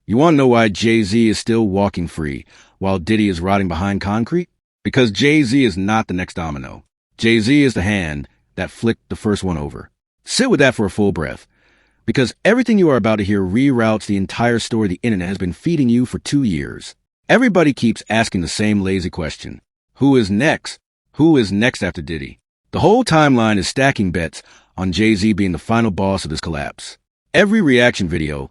You want to know why JayZ is still walking free while Diddy is rotting behind concrete? Because JayZ is not the next domino. JayZ is the hand that flicked the first one over. Sit with that for a full breath. Because everything you are about to hear reroutes the entire story the internet has been feeding you for 2 years. Everybody keeps asking the same lazy question. Who is next? Who is next after Diddy? The whole timeline is stacking bets on JayZ being the final boss of this collapse. Every reaction video,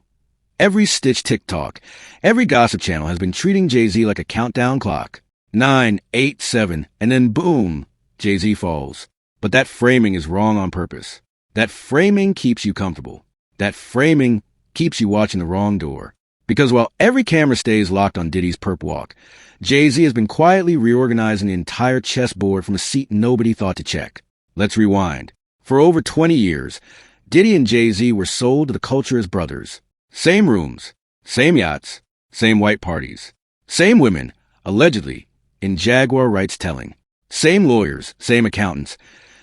every Stitch TikTok, every gossip channel has been treating JayZ like a countdown clock. 9, 8, 7, and then boom, JayZ falls. But that framing is wrong on purpose. That framing keeps you comfortable. That framing keeps you watching the wrong door. Because while every camera stays locked on Diddy's perp walk, JayZ has been quietly reorganizing the entire chessboard from a seat nobody thought to check. Let's rewind. For over 20 years, Diddy and Jay-Z were sold to the culture as brothers. Same rooms, same yachts, same white parties. Same women, allegedly, in Jaguar Wright's telling. Same lawyers, same accountants.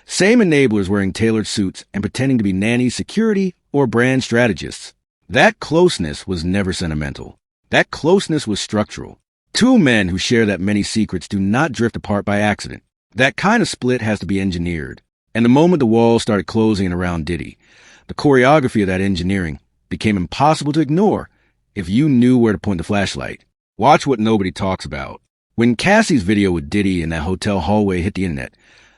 Same enablers wearing tailored suits and pretending to be nannies, security, or brand strategists. That closeness was never sentimental. That closeness was structural. Two men who share that many secrets do not drift apart by accident. That kind of split has to be engineered. And the moment the walls started closing in around Diddy, the choreography of that engineering became impossible to ignore if you knew where to point the flashlight. Watch what nobody talks about. When Cassie's video with Diddy in that hotel hallway hit the internet,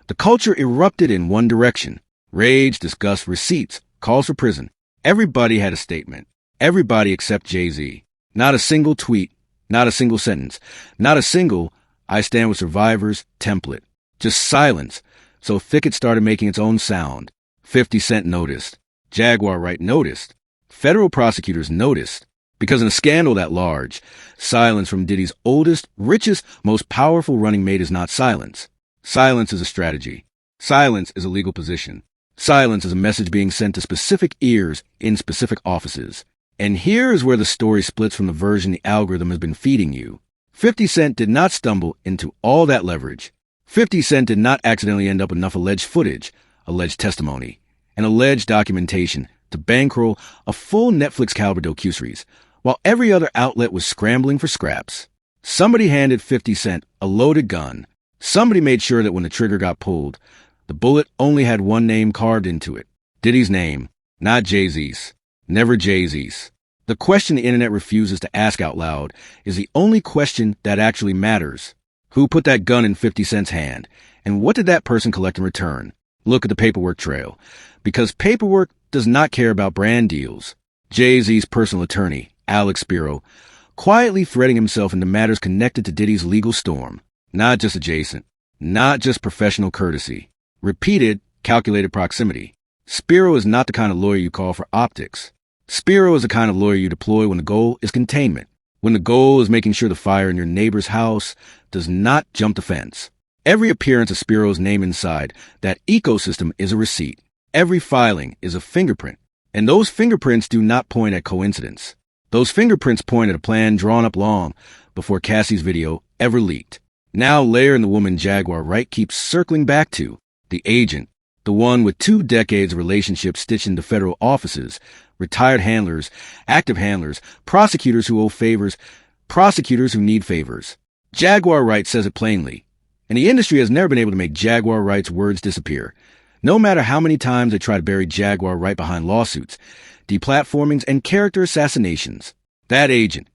the culture erupted in one direction. Rage, disgust, receipts, calls for prison. Everybody had a statement. Everybody except JayZ. Not a single tweet, not a single sentence, not a single "I stand with survivors" template. Just silence, so thick it started making its own sound. 50 Cent noticed. Jaguar Wright noticed. Federal prosecutors noticed. Because in a scandal that large, silence from Diddy's oldest, richest, most powerful running mate is not silence. Silence is a strategy. Silence is a legal position. Silence is a message being sent to specific ears in specific offices. And here is where the story splits from the version the algorithm has been feeding you. 50 Cent did not stumble into all that leverage. 50 Cent did not accidentally end up with enough alleged footage, alleged testimony, and alleged documentation to bankroll a full Netflix-caliber docuseries, while every other outlet was scrambling for scraps. Somebody handed 50 Cent a loaded gun. Somebody made sure that when the trigger got pulled, the bullet only had one name carved into it. Diddy's name, not Jay-Z's. Never Jay-Z's. The question the internet refuses to ask out loud is the only question that actually matters. Who put that gun in 50 Cent's hand? And what did that person collect in return? Look at the paperwork trail. Because paperwork does not care about brand deals. Jay-Z's personal attorney, Spiro, quietly threading himself into matters connected to Diddy's legal storm. Not just adjacent. Not just professional courtesy. Repeated, calculated proximity. Spiro is not the kind of lawyer you call for optics. Spiro is the kind of lawyer you deploy when the goal is containment. When the goal is making sure the fire in your neighbor's house does not jump the fence. Every appearance of Spiro's name inside that ecosystem is a receipt. Every filing is a fingerprint. And those fingerprints do not point at coincidence. Those fingerprints point at a plan drawn up long before Cassie's video ever leaked. Now layer in the woman Jaguar Wright keeps circling back to, the agent, the one with 2 decades of relationships stitched into federal offices, retired handlers, active handlers, prosecutors who owe favors, prosecutors who need favors. Jaguar Wright says it plainly, and the industry has never been able to make Jaguar Wright's words disappear. No matter how many times they try to bury Jaguar Wright behind lawsuits, deplatformings, and character assassinations. That agent,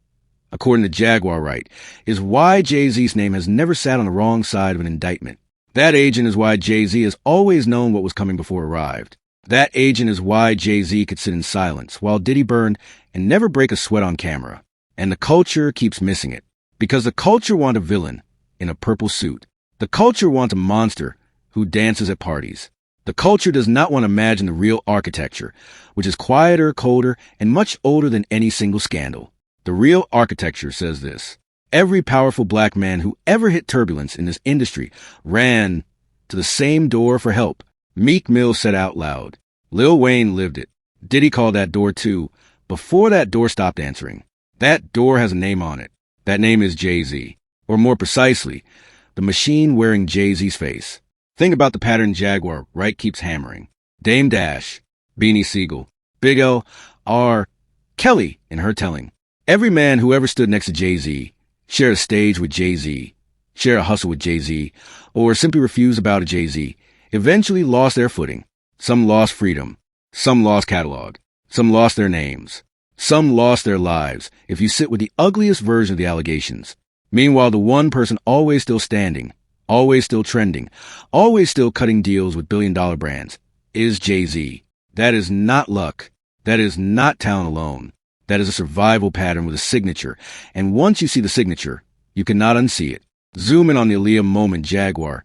according to Jaguar Wright, is why Jay-Z's name has never sat on the wrong side of an indictment. That agent is why Jay-Z has always known what was coming before it arrived. That agent is why Jay-Z could sit in silence while Diddy burned and never break a sweat on camera. And the culture keeps missing it. Because the culture wants a villain in a purple suit. The culture wants a monster who dances at parties. The culture does not want to imagine the real architecture, which is quieter, colder, and much older than any single scandal. The real architecture says this. Every powerful black man who ever hit turbulence in this industry ran to the same door for help. Meek Mill said out loud. Lil Wayne lived it. Diddy called that door too, before that door stopped answering. That door has a name on it. That name is JayZ. Or more precisely, the machine wearing Jay-Z's face. Think about the pattern Jaguar Wright keeps hammering. Dame Dash, Beanie Siegel, Big L, R. Kelly in her telling. Every man who ever stood next to JayZ, shared a stage with JayZ, shared a hustle with JayZ, or simply refused to bow to JayZ, eventually lost their footing. Some lost freedom. Some lost catalog. Some lost their names. Some lost their lives if you sit with the ugliest version of the allegations. Meanwhile, the one person always still standing, always still trending, always still cutting deals with billion-dollar brands is JayZ. That is not luck. That is not talent alone. That is a survival pattern with a signature. And once you see the signature, you cannot unsee it. Zoom in on the Aaliyah moment, Jaguar.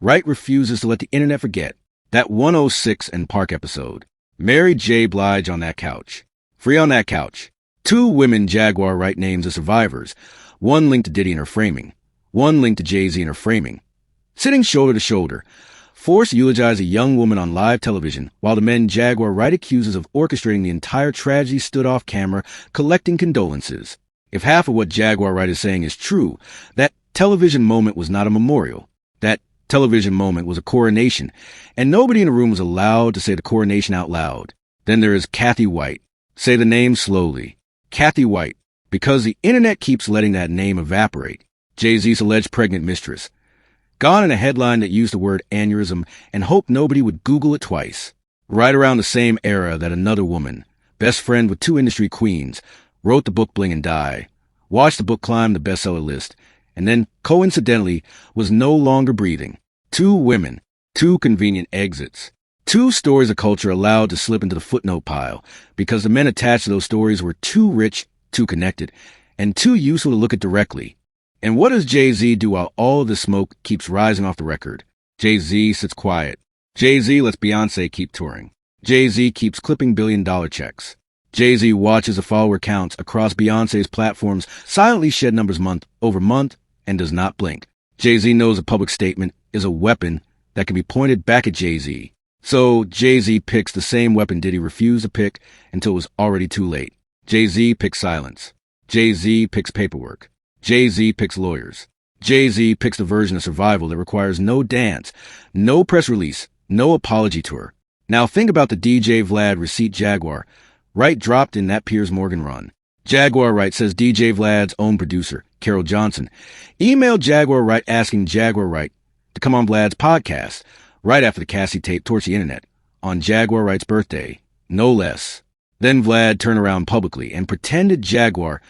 Wright refuses to let the internet forget that 106 and Park episode. Mary J. Blige on that couch. Free on that couch. 2 women Jaguar Wright names as survivors. One linked to Diddy and her framing. One linked to JayZ and her framing. Sitting shoulder to shoulder, forced to eulogize a young woman on live television while the men Jaguar Wright accuses of orchestrating the entire tragedy stood off camera collecting condolences. If half of what Jaguar Wright is saying is true, that television moment was not a memorial. That television moment was a coronation, and nobody in the room was allowed to say the coronation out loud. Then there is Kathy White. Say the name slowly. Kathy White, because the internet keeps letting that name evaporate. JayZ's alleged pregnant mistress. Gone in a headline that used the word aneurysm and hoped nobody would Google it twice. Right around the same era that another woman, best friend with 2 industry queens, wrote the book Bling and Die, watched the book climb the bestseller list, and then, coincidentally, was no longer breathing. 2 women, 2 convenient exits. 2 stories of culture allowed to slip into the footnote pile because the men attached to those stories were too rich, too connected, and too useful to look at directly. And what does JayZ do while all of the smoke keeps rising off the record? JayZ sits quiet. JayZ lets Beyonce keep touring. JayZ keeps clipping billion-dollar checks. JayZ watches the follower counts across Beyonce's platforms silently shed numbers month over month and does not blink. JayZ knows a public statement is a weapon that can be pointed back at JayZ. So JayZ picks the same weapon Diddy refused to pick until it was already too late. JayZ picks silence. JayZ picks paperwork. JayZ picks lawyers. JayZ picks the version of survival that requires no dance, no press release, no apology tour. Now think about the DJ Vlad receipt Jaguar Wright dropped in that Piers Morgan run. Jaguar Wright says DJ Vlad's own producer, Carol Johnson, emailed Jaguar Wright asking Jaguar Wright to come on Vlad's podcast right after the Cassie tape torched the internet on Jaguar Wright's birthday, no less. Then Vlad turned around publicly and pretended Jaguar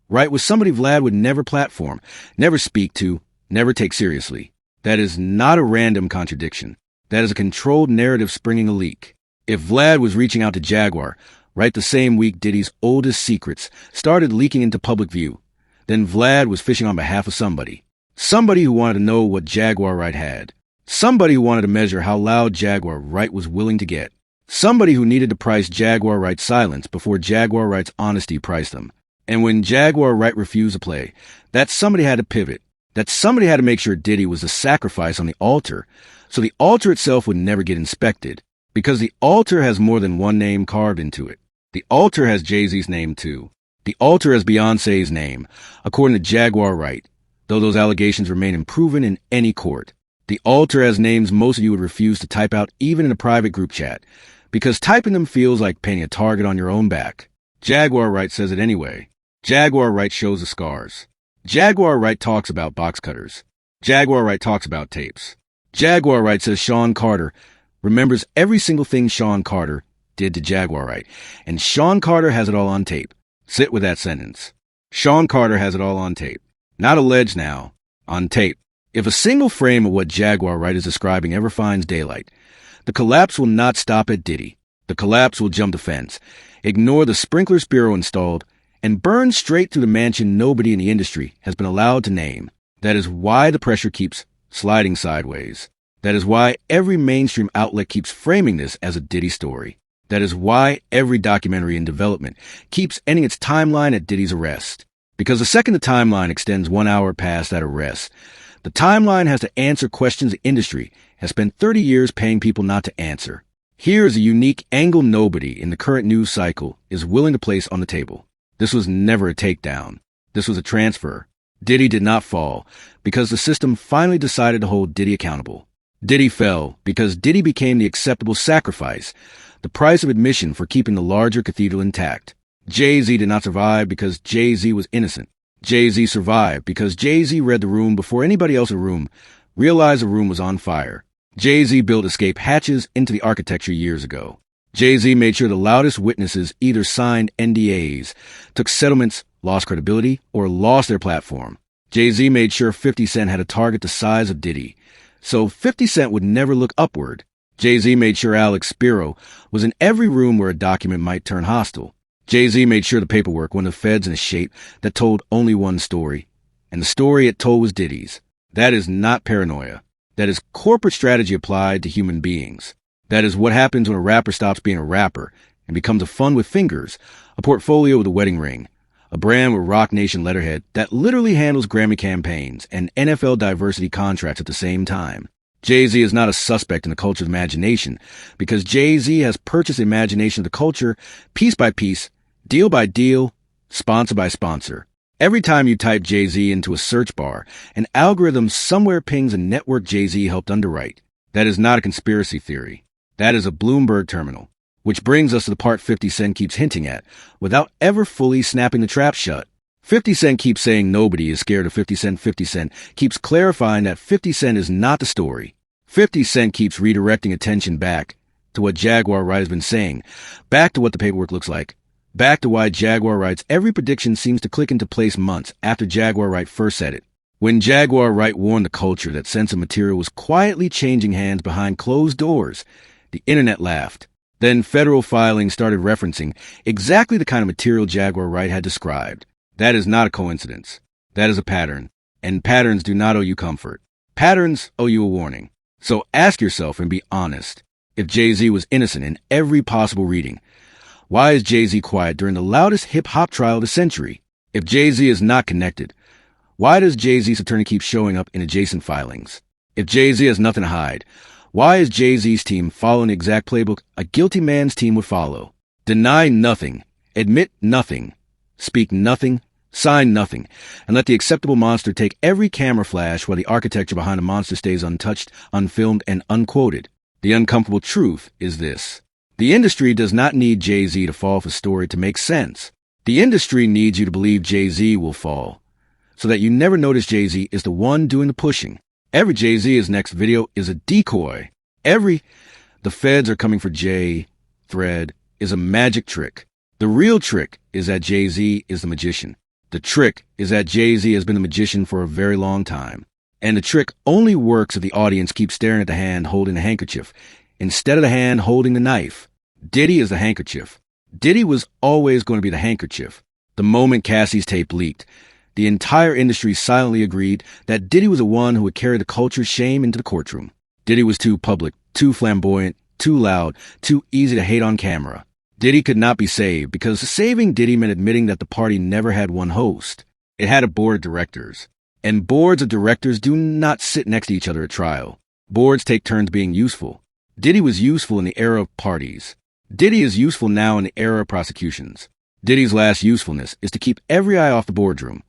Wright was somebody Vlad would never platform, never speak to, never take seriously. That is not a random contradiction. That is a controlled narrative springing a leak. If Vlad was reaching out to Jaguar Wright the same week Diddy's oldest secrets started leaking into public view, then Vlad was fishing on behalf of somebody. Somebody who wanted to know what Jaguar Wright had. Somebody who wanted to measure how loud Jaguar Wright was willing to get. Somebody who needed to price Jaguar Wright's silence before Jaguar Wright's honesty priced them. And when Jaguar Wright refused to play, that somebody had to pivot. That somebody had to make sure Diddy was the sacrifice on the altar, so the altar itself would never get inspected. Because the altar has more than one name carved into it. The altar has JayZ's name too. The altar has Beyonce's name, according to Jaguar Wright, though those allegations remain unproven in any court. The altar has names most of you would refuse to type out even in a private group chat, because typing them feels like painting a target on your own back. Jaguar Wright says it anyway. Jaguar Wright shows the scars. Jaguar Wright talks about box cutters. Jaguar Wright talks about tapes. Jaguar Wright says Sean Carter remembers every single thing Sean Carter did to Jaguar Wright, and Sean Carter has it all on tape. Sit with that sentence. Sean Carter has it all on tape. Not alleged now. On tape. If a single frame of what Jaguar Wright is describing ever finds daylight, the collapse will not stop at Diddy. The collapse will jump the fence, ignore the sprinkler Spiro installed, and burn straight through the mansion nobody in the industry has been allowed to name. That is why the pressure keeps sliding sideways. That is why every mainstream outlet keeps framing this as a Diddy story. That is why every documentary in development keeps ending its timeline at Diddy's arrest. Because the second the timeline extends 1 hour past that arrest, the timeline has to answer questions the industry has spent 30 years paying people not to answer. Here is a unique angle nobody in the current news cycle is willing to place on the table. This was never a takedown. This was a transfer. Diddy did not fall because the system finally decided to hold Diddy accountable. Diddy fell because Diddy became the acceptable sacrifice, the price of admission for keeping the larger cathedral intact. JayZ did not survive because JayZ was innocent. JayZ survived because JayZ read the room before anybody else in the room realized the room was on fire. JayZ built escape hatches into the architecture years ago. JayZ made sure the loudest witnesses either signed NDAs, took settlements, lost credibility, or lost their platform. JayZ made sure 50 Cent had a target the size of Diddy, so 50 Cent would never look upward. JayZ made sure Alex Spiro was in every room where a document might turn hostile. JayZ made sure the paperwork went to feds in a shape that told only one story, and the story it told was Diddy's. That is not paranoia. That is corporate strategy applied to human beings. That is what happens when a rapper stops being a rapper and becomes a fun with fingers, a portfolio with a wedding ring, a brand with Roc Nation letterhead that literally handles Grammy campaigns and NFL diversity contracts at the same time. JayZ is not a suspect in the culture's imagination because JayZ has purchased the imagination of the culture piece by piece, deal by deal, sponsor by sponsor. Every time you type JayZ into a search bar, an algorithm somewhere pings a network JayZ helped underwrite. That is not a conspiracy theory. That is a Bloomberg terminal. Which brings us to the part 50 Cent keeps hinting at, without ever fully snapping the trap shut. 50 Cent keeps saying nobody is scared of 50 Cent. 50 Cent keeps clarifying that 50 Cent is not the story. 50 Cent keeps redirecting attention back to what Jaguar Wright has been saying, back to what the paperwork looks like, back to why Jaguar Wright's every prediction seems to click into place months after Jaguar Wright first said it. When Jaguar Wright warned the culture that sensitive material was quietly changing hands behind closed doors, the internet laughed. Then federal filings started referencing exactly the kind of material Jaguar Wright had described. That is not a coincidence. That is a pattern. And patterns do not owe you comfort. Patterns owe you a warning. So ask yourself and be honest. If JayZ was innocent in every possible reading, why is JayZ quiet during the loudest hip-hop trial of the century? If JayZ is not connected, why does JayZ's attorney keep showing up in adjacent filings? If JayZ has nothing to hide, why is JayZ's team following the exact playbook a guilty man's team would follow? Deny nothing, admit nothing, speak nothing, sign nothing, and let the acceptable monster take every camera flash while the architecture behind the monster stays untouched, unfilmed, and unquoted. The uncomfortable truth is this. The industry does not need JayZ to fall for a story to make sense. The industry needs you to believe JayZ will fall, so that you never notice JayZ is the one doing the pushing. Every JayZ's next video is a decoy. The feds are coming for Jay thread is a magic trick. The real trick is that JayZ is the magician. The trick is that JayZ has been the magician for a very long time. And the trick only works if the audience keeps staring at the hand holding the handkerchief instead of the hand holding the knife. Diddy is the handkerchief. Diddy was always going to be the handkerchief. The moment Cassie's tape leaked, the entire industry silently agreed that Diddy was the one who would carry the culture's shame into the courtroom. Diddy was too public, too flamboyant, too loud, too easy to hate on camera. Diddy could not be saved because saving Diddy meant admitting that the party never had one host. It had a board of directors. And boards of directors do not sit next to each other at trial. Boards take turns being useful. Diddy was useful in the era of parties. Diddy is useful now in the era of prosecutions. Diddy's last usefulness is to keep every eye off the boardroom.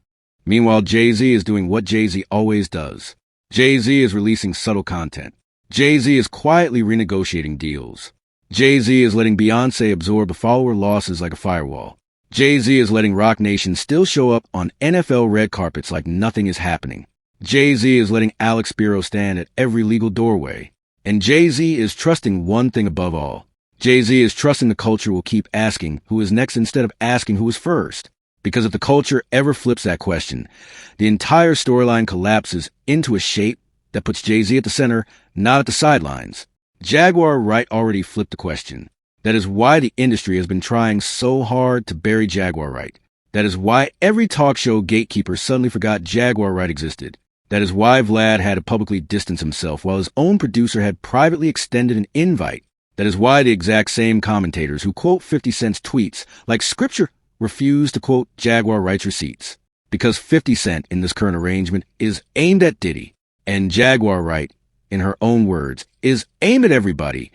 Meanwhile, JayZ is doing what JayZ always does. JayZ is releasing subtle content. JayZ is quietly renegotiating deals. JayZ is letting Beyonce absorb the follower losses like a firewall. JayZ is letting Roc Nation still show up on NFL red carpets like nothing is happening. JayZ is letting Alex Spiro stand at every legal doorway. And JayZ is trusting one thing above all. JayZ is trusting the culture will keep asking who is next instead of asking who is first. Because if the culture ever flips that question, the entire storyline collapses into a shape that puts JayZ at the center, not at the sidelines. Jaguar Wright already flipped the question. That is why the industry has been trying so hard to bury Jaguar Wright. That is why every talk show gatekeeper suddenly forgot Jaguar Wright existed. That is why Vlad had to publicly distance himself while his own producer had privately extended an invite. That is why the exact same commentators who quote 50 Cent's tweets like scripture refuse to quote Jaguar Wright's receipts. Because 50 Cent in this current arrangement is aimed at Diddy, and Jaguar Wright, in her own words, is aimed at everybody,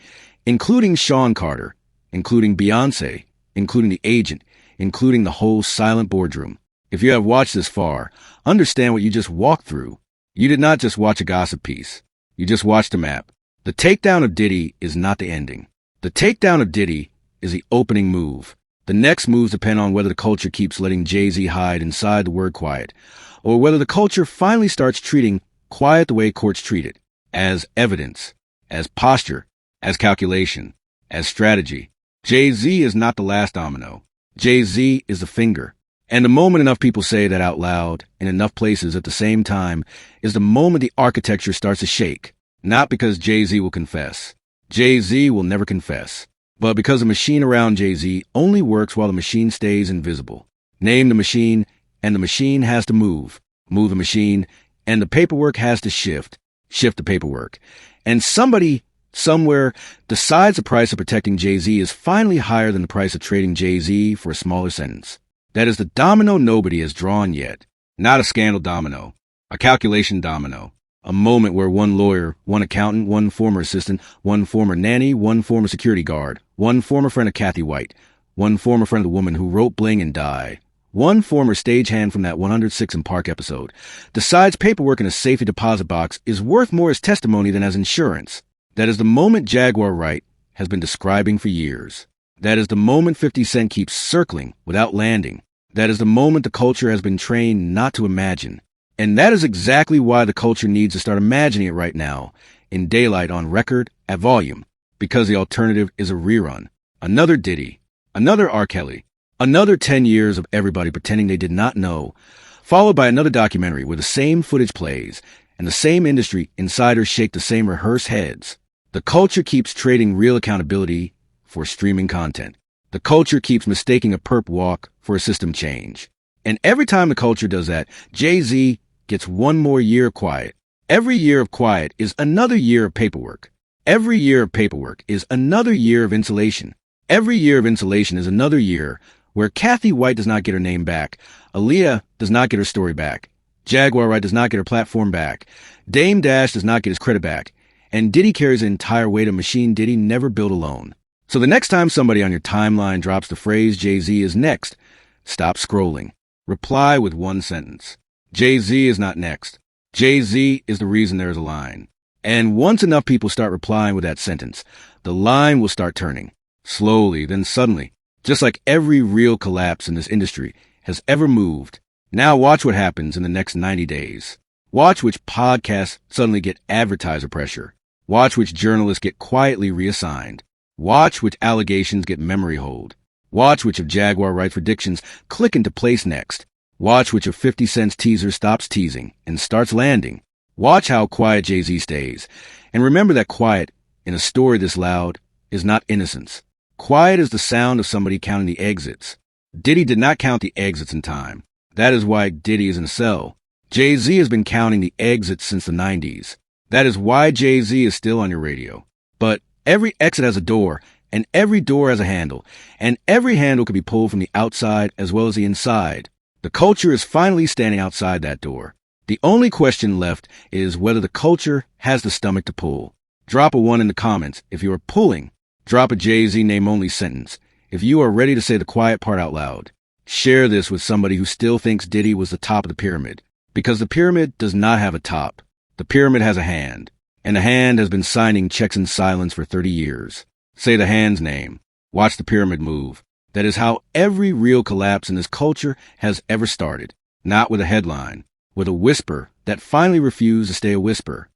including Sean Carter, including Beyonce, including the agent, including the whole silent boardroom. If you have watched this far, understand what you just walked through. You did not just watch a gossip piece. You just watched a map. The takedown of Diddy is not the ending. The takedown of Diddy is the opening move. The next moves depend on whether the culture keeps letting JayZ hide inside the word quiet, or whether the culture finally starts treating quiet the way courts treat it, as evidence, as posture, as calculation, as strategy. JayZ is not the last domino. JayZ is the finger. And the moment enough people say that out loud, in enough places at the same time, is the moment the architecture starts to shake. Not because JayZ will confess. JayZ will never confess. But because the machine around JayZ only works while the machine stays invisible. Name the machine, and the machine has to move. Move the machine, and the paperwork has to shift. Shift the paperwork. And somebody, somewhere, decides the price of protecting JayZ is finally higher than the price of trading JayZ for a smaller sentence. That is the domino nobody has drawn yet. Not a scandal domino. A calculation domino. A moment where one lawyer, one accountant, one former assistant, one former nanny, one former security guard, one former friend of Cassie White, one former friend of the woman who wrote Bling and Die, one former stagehand from that 106 in Park episode, decides paperwork in a safety deposit box is worth more as testimony than as insurance. That is the moment Jaguar Wright has been describing for years. That is the moment 50 Cent keeps circling without landing. That is the moment the culture has been trained not to imagine. And that is exactly why the culture needs to start imagining it right now, in daylight on record, at volume, because the alternative is a rerun. Another Diddy, another R. Kelly, another 10 years of everybody pretending they did not know, followed by another documentary where the same footage plays, and the same industry insiders shake the same rehearsed heads. The culture keeps trading real accountability for streaming content. The culture keeps mistaking a perp walk for a system change. And every time the culture does that, JayZ gets one more year of quiet. Every year of quiet is another year of paperwork. Every year of paperwork is another year of insulation. Every year of insulation is another year where Cassie White does not get her name back, Aaliyah does not get her story back, Jaguar Wright does not get her platform back, Dame Dash does not get his credit back, and Diddy carries the entire weight of machine Diddy never built alone. So the next time somebody on your timeline drops the phrase JayZ is next, stop scrolling. Reply with one sentence. JayZ is not next. JayZ is the reason there is a line. And once enough people start replying with that sentence, the line will start turning. Slowly, then suddenly. Just like every real collapse in this industry has ever moved. Now watch what happens in the next 90 days. Watch which podcasts suddenly get advertiser pressure. Watch which journalists get quietly reassigned. Watch which allegations get memory hold. Watch which of Jaguar Wright's predictions click into place next. Watch which of 50 Cent's teaser stops teasing and starts landing. Watch how quiet JayZ stays. And remember that quiet, in a story this loud, is not innocence. Quiet is the sound of somebody counting the exits. Diddy did not count the exits in time. That is why Diddy is in a cell. JayZ has been counting the exits since the 90s. That is why JayZ is still on your radio. But every exit has a door, and every door has a handle, and every handle can be pulled from the outside as well as the inside. The culture is finally standing outside that door. The only question left is whether the culture has the stomach to pull. Drop a 1 in the comments if you are pulling. Drop a JayZ name-only sentence if you are ready to say the quiet part out loud. Share this with somebody who still thinks Diddy was the top of the pyramid. Because the pyramid does not have a top. The pyramid has a hand. And the hand has been signing checks in silence for 30 years. Say the hand's name. Watch the pyramid move. That is how every real collapse in this culture has ever started. Not with a headline. With a whisper that finally refused to stay a whisper.